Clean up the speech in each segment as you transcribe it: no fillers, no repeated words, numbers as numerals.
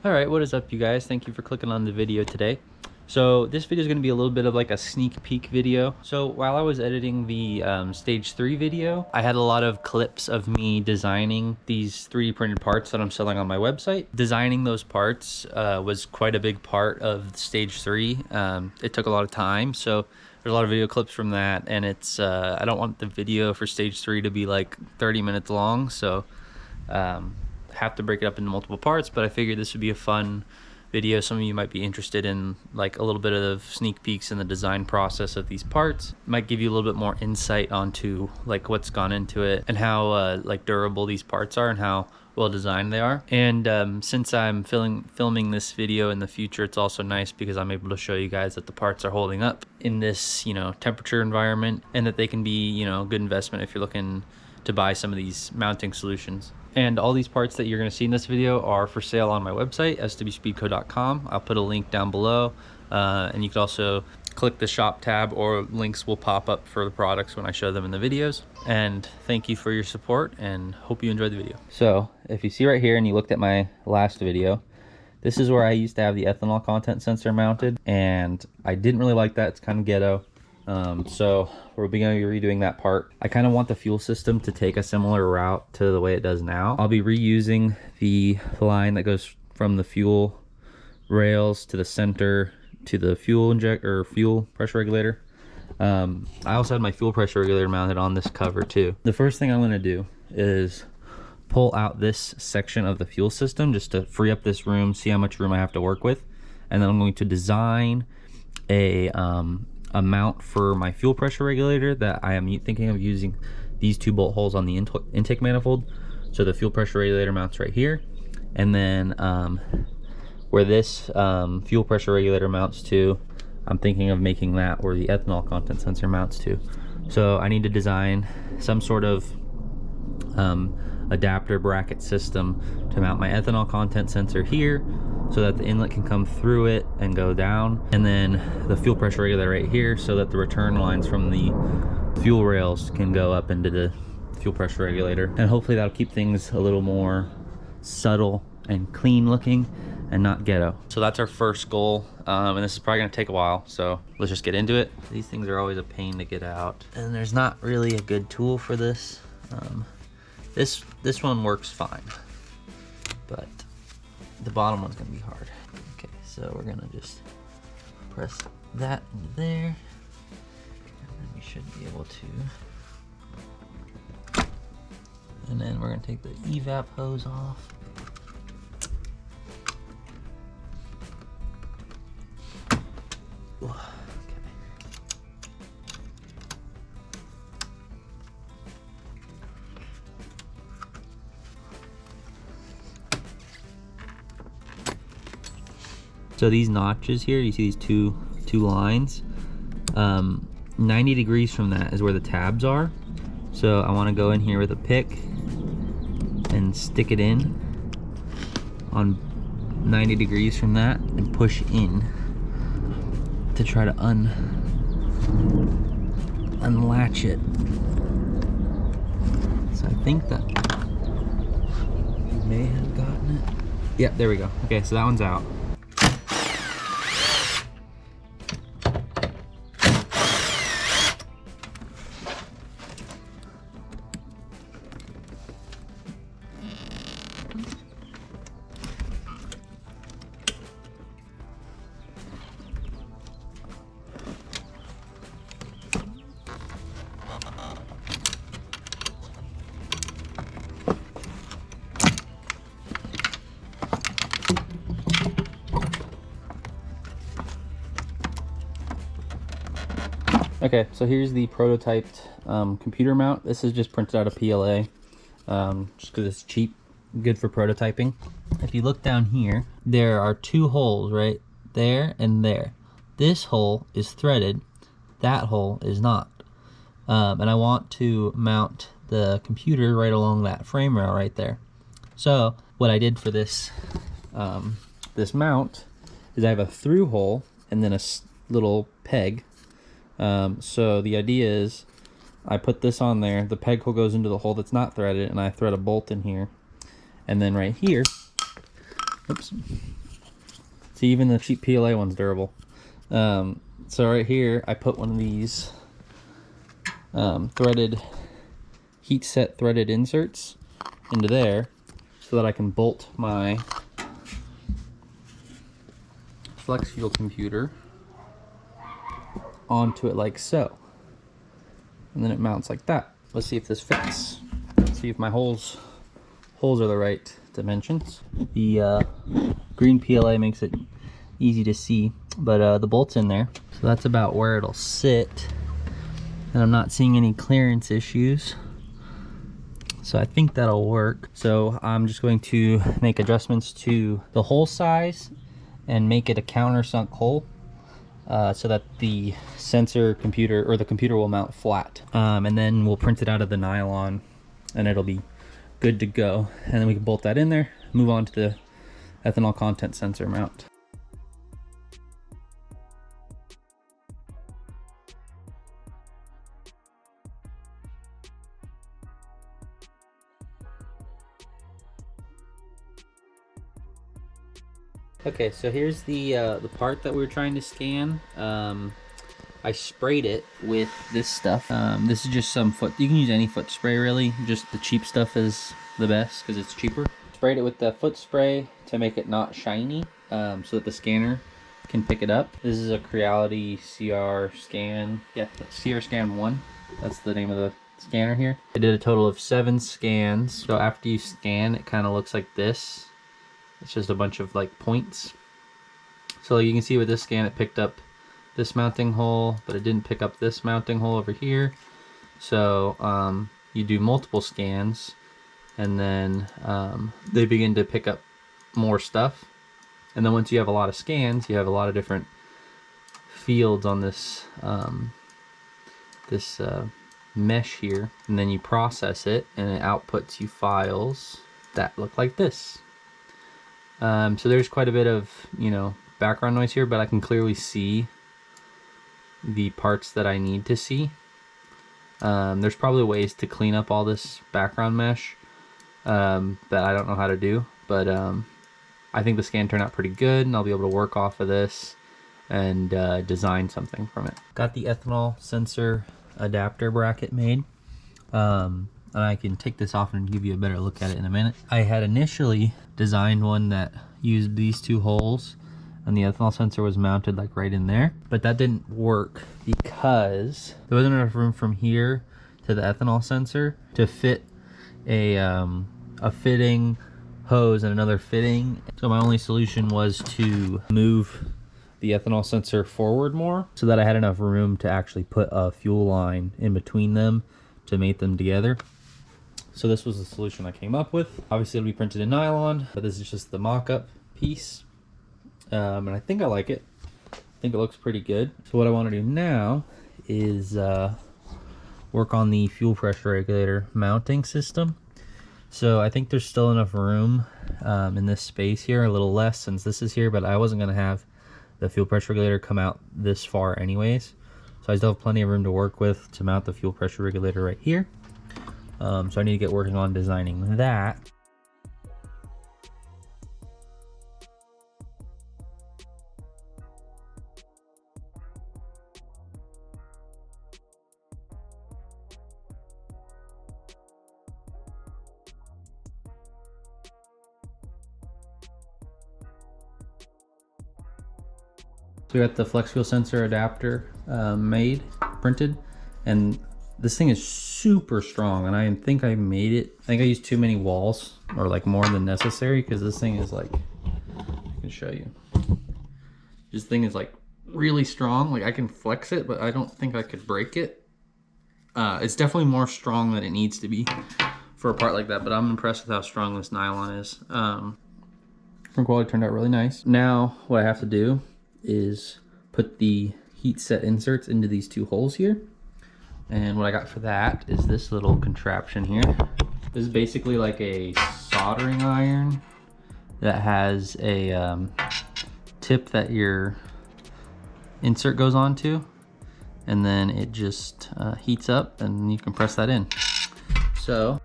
All right, what is up, you guys? Thank you for clicking on the video today. So this video is going to be a little bit of like a sneak peek video. So while I was editing the stage 3 video, I had a lot of clips of me designing these 3D printed parts that I'm selling on my website. Designing those parts was quite a big part of stage 3. It took a lot of time, so there's a lot of video clips from that, and it's I don't want the video for stage 3 to be like 30 minutes long, so have to break it up into multiple parts. But I figured this would be a fun video. Some of you might be interested in like a little bit of sneak peeks in the design process of these parts. Might give you a little bit more insight onto like what's gone into it and how like durable these parts are and how well designed they are. And since I'm filming this video in the future, it's also nice because I'm able to show you guys that the parts are holding up in this, you know, temperature environment, and that they can be, you know, a good investment if you're looking to buy some of these mounting solutions. And all these parts that you're going to see in this video are for sale on my website, swspeedco.com. I'll put a link down below, and you can also click the shop tab, or links will pop up for the products when I show them in the videos. And thank you for your support, and hope you enjoyed the video. So if you see right here and you looked at my last video, this is where I used to have the ethanol content sensor mounted, and I didn't really like that. It's kind of ghetto. So we're going to be redoing that part. I kind of want the fuel system to take a similar route to the way it does now. I'll be reusing the line that goes from the fuel rails to the center to the fuel fuel pressure regulator. I also had my fuel pressure regulator mounted on this cover too. The first thing I'm going to do is pull out this section of the fuel system just to free up this room, see how much room I have to work with, and then I'm going to design a mount for my fuel pressure regulator that I am thinking of using these 2 bolt holes on the intake manifold. So the fuel pressure regulator mounts right here, and then where this fuel pressure regulator mounts to, I'm thinking of making that where the ethanol content sensor mounts to. So I need to design some sort of adapter bracket system to mount my ethanol content sensor here, so that the inlet can come through it and go down, and then the fuel pressure regulator right here, so that the return lines from the fuel rails can go up into the fuel pressure regulator. And hopefully that'll keep things a little more subtle and clean looking and not ghetto. So that's our first goal, and this is probably gonna take a while, so let's just get into it. These things are always a pain to get out, and there's not really a good tool for this. This one works fine, but the bottom one's gonna be hard. Okay, so we're gonna just press that into there, and then we should be able to. And then we're gonna take the evap hose off. Okay. So these notches here, you see these two lines, 90 degrees from that is where the tabs are. So I want to go in here with a pick and stick it in on 90 degrees from that and push in to try to unlatch it. So I think that we may have gotten it. Yep, there we go. Okay, so that one's out. Okay, so here's the prototyped computer mount. This is just printed out of PLA, just because it's cheap, good for prototyping. If you look down here, there are 2 holes right there and there. This hole is threaded, that hole is not. And I want to mount the computer right along that frame rail right there. So what I did for this this mount is I have a through hole and then a little peg. So the idea is I put this on there, the peg hole goes into the hole that's not threaded, and I thread a bolt in here. And then right here, Oops. See, even the cheap PLA one's durable. So right here, I put one of these threaded, heat set threaded inserts into there so that I can bolt my flex fuel computer onto it like so. And then it mounts like that. Let's see if this fits. See if my holes are the right dimensions. The green PLA makes it easy to see, but the bolt's in there. So that's about where it'll sit. And I'm not seeing any clearance issues. So I think that'll work. So I'm just going to make adjustments to the hole size and make it a countersunk hole so that the sensor computer, or the computer, will mount flat. And then we'll print it out of the nylon and it'll be good to go. And then we can bolt that in there, move on to the ethanol content sensor mount. Okay, so here's the part that we're trying to scan. I sprayed it with this stuff. This is just some foot, you can use any foot spray really, just the cheap stuff is the best because it's cheaper. Sprayed it with the foot spray to make it not shiny, so that the scanner can pick it up. This is a Creality CR Scan, yeah, CR Scan 1, that's the name of the scanner here. I did a total of 7 scans, so after you scan it kind of looks like this. It's just a bunch of like points. So you can see with this scan it picked up this mounting hole, but it didn't pick up this mounting hole over here. So you do multiple scans and then they begin to pick up more stuff. And then once you have a lot of scans, you have a lot of different fields on this mesh here, and then you process it and it outputs you files that look like this. So there's quite a bit of, background noise here, but I can clearly see the parts that I need to see. There's probably ways to clean up all this background mesh that I don't know how to do, but I think the scan turned out pretty good, and I'll be able to work off of this and design something from it. Got the ethanol sensor adapter bracket made. And I can take this off and give you a better look at it in a minute. I had initially designed one that used these 2 holes and the ethanol sensor was mounted like right in there, but that didn't work because there wasn't enough room from here to the ethanol sensor to fit a fitting hose and another fitting. So my only solution was to move the ethanol sensor forward more so that I had enough room to actually put a fuel line in between them to mate them together. So this was the solution I came up with. Obviously it'll be printed in nylon, but this is just the mock-up piece. And I think I like it. I think it looks pretty good. So what I want to do now is work on the fuel pressure regulator mounting system. So I think there's still enough room in this space here, a little less since this is here, but I wasn't going to have the fuel pressure regulator come out this far anyways. So I still have plenty of room to work with to mount the fuel pressure regulator right here. So I need to get working on designing that. So we got the flex fuel sensor adapter printed, and this thing is super strong, and I think I made it. I think I used too many walls, or like more than necessary, because this thing is like, I can show you. This thing is like really strong. Like I can flex it, but I don't think I could break it. It's definitely more strong than it needs to be for a part like that, but I'm impressed with how strong this nylon is. Print quality turned out really nice. Now what I have to do is put the heat set inserts into these 2 holes here. And what I got for that is this little contraption here. This is basically like a soldering iron that has a tip that your insert goes onto, and then it just heats up and you can press that in. So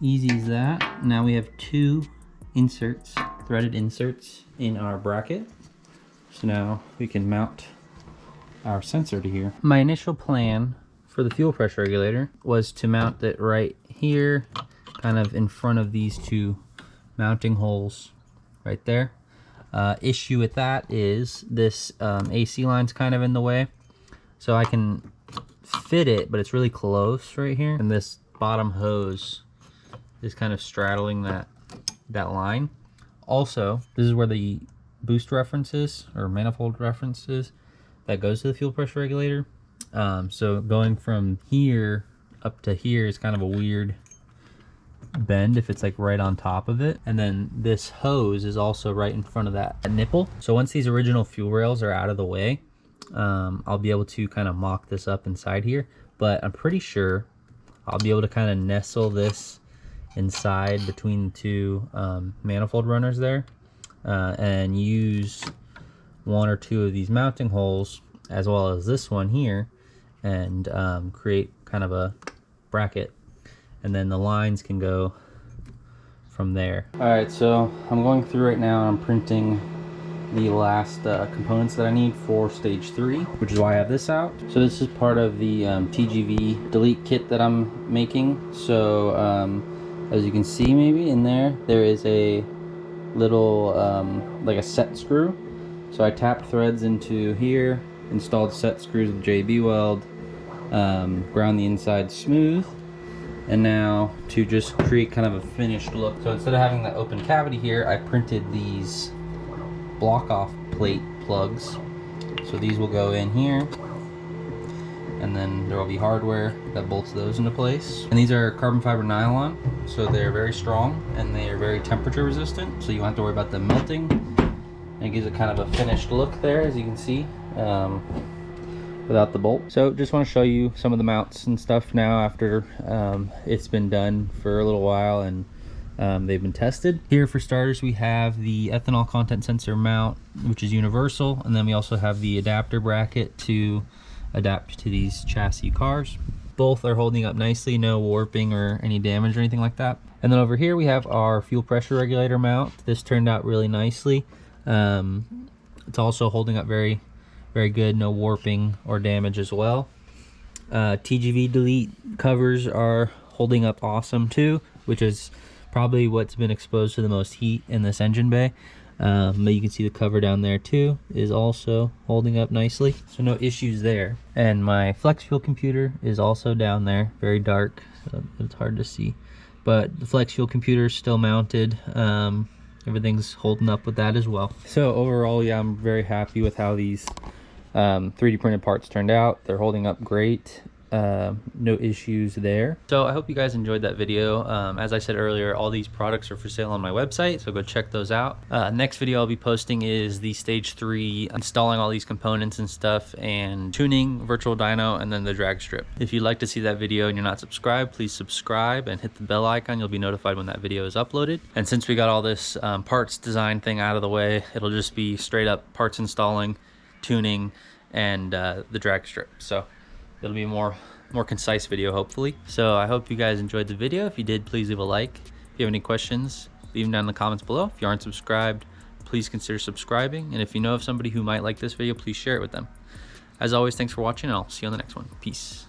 Easy as that. Now we have 2 inserts, threaded inserts in our bracket. So now we can mount our sensor to here. My initial plan for the fuel pressure regulator was to mount it right here, kind of in front of these 2 mounting holes right there. Issue with that is this AC line's kind of in the way. So I can fit it, but it's really close right here. And this bottom hose is kind of straddling that line. Also, this is where the boost reference is, or manifold reference is, that goes to the fuel pressure regulator. So going from here up to here is kind of a weird bend if it's like right on top of it. And then this hose is also right in front of that nipple. So once these original fuel rails are out of the way, I'll be able to kind of mock this up inside here. But I'm pretty sure I'll be able to kind of nestle this inside between the 2 manifold runners there, and use 1 or 2 of these mounting holes as well as this one here, and create kind of a bracket, and then the lines can go from there. Alright, so I'm going through right now and I'm printing the last components that I need for stage 3, which is why I have this out. So this is part of the TGV Delete kit that I'm making. So as you can see, maybe in there is a little like a set screw. So I tapped threads into here, installed set screws with JB weld, ground the inside smooth, and now to just create kind of a finished look. So instead of having that open cavity here, I printed these block off plate plugs. So these will go in here, and then there will be hardware that bolts those into place. And these are carbon fiber nylon, so they're very strong and they are very temperature resistant, so you don't have to worry about them melting. And it gives it kind of a finished look there, as you can see, without the bolt. So just want to show you some of the mounts and stuff now after it's been done for a little while and they've been tested. Here for starters, we have the ethanol content sensor mount, which is universal, and then we also have the adapter bracket to adapt to these chassis cars. Both are holding up nicely, no warping or any damage or anything like that. And then over here we have our fuel pressure regulator mount. This turned out really nicely. It's also holding up very, very good, no warping or damage as well. TGV Delete covers are holding up awesome too, which is probably what's been exposed to the most heat in this engine bay. But you can see the cover down there too is also holding up nicely, so no issues there. And my flex fuel computer is also down there, very dark, so it's hard to see, but the flex fuel computer is still mounted. Everything's holding up with that as well. So overall, yeah, I'm very happy with how these 3D printed parts turned out. They're holding up great. No issues there. So I hope you guys enjoyed that video. As I said earlier, all these products are for sale on my website, so go check those out. Next video I'll be posting is the stage 3, installing all these components and stuff, and tuning virtual dyno, and then the drag strip. If you'd like to see that video and you're not subscribed, please subscribe and hit the bell icon. You'll be notified when that video is uploaded. And since we got all this parts design thing out of the way, it'll just be straight up parts installing, tuning, and the drag strip. So it'll be a more concise video, hopefully. So I hope you guys enjoyed the video. If you did, please leave a like. If you have any questions, leave them down in the comments below. If you aren't subscribed, please consider subscribing. And if you know of somebody who might like this video, please share it with them. As always, thanks for watching, and I'll see you on the next one. Peace.